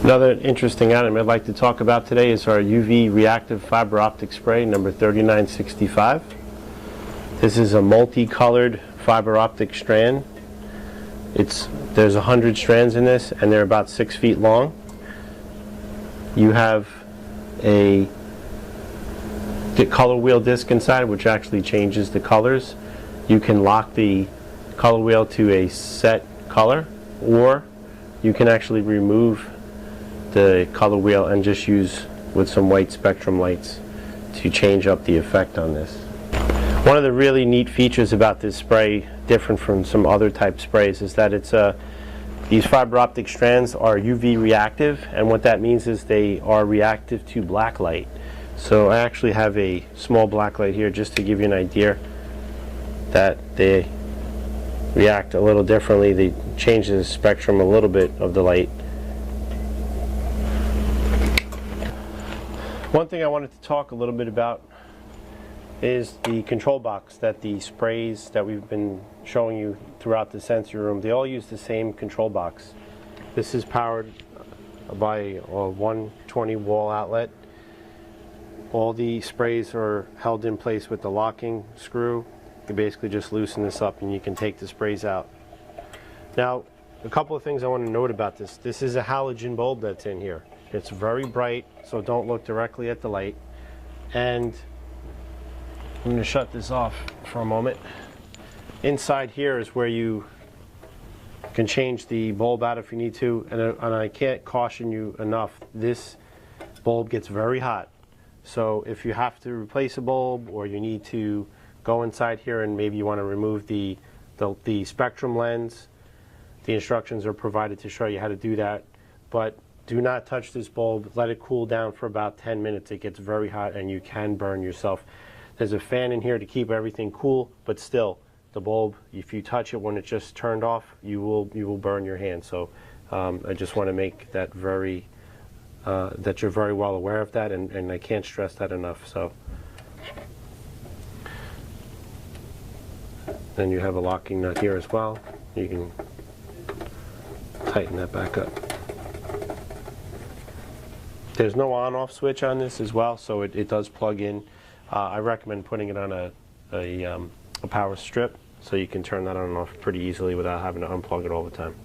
Another interesting item I'd like to talk about today is our UV reactive fiber optic spray number 3965. This is a multicolored fiber optic strand. There's 100 strands in this, and they're about 6 feet long. You have a color wheel disc inside, which actually changes the colors. You can lock the color wheel to a set color, or you can actually remove the color wheel and just use with some white spectrum lights to change up the effect on this. One of the really neat features about this spray, different from some other type sprays, is that these fiber optic strands are UV reactive, and what that means is they are reactive to black light. So I actually have a small black light here just to give you an idea that they react a little differently. They change the spectrum a little bit of the light. One thing I wanted to talk a little bit about is the control box that the sprays that we've been showing you throughout the sensory room, they all use the same control box. This is powered by a 120 wall outlet. All the sprays are held in place with the locking screw. You basically just loosen this up and you can take the sprays out. Now, a couple of things I want to note about this. This is a halogen bulb that's in here. It's very bright, so don't look directly at the light. And I'm going to shut this off for a moment. Inside here is where you can change the bulb out if you need to, and I can't caution you enough, this bulb gets very hot. So if you have to replace a bulb, or you need to go inside here and maybe you want to remove the spectrum lens, the instructions are provided to show you how to do that. But do not touch this bulb. Let it cool down for about 10 minutes. It gets very hot and you can burn yourself. There's a fan in here to keep everything cool, but still, the bulb, if you touch it when it's just turned off, you will burn your hand. So I just want to make that that you're very well aware of that, and I can't stress that enough. So then you have a locking nut here as well. You can tighten that back up. There's no on-off switch on this as well, so it does plug in. I recommend putting it on a power strip, so you can turn that on and off pretty easily without having to unplug it all the time.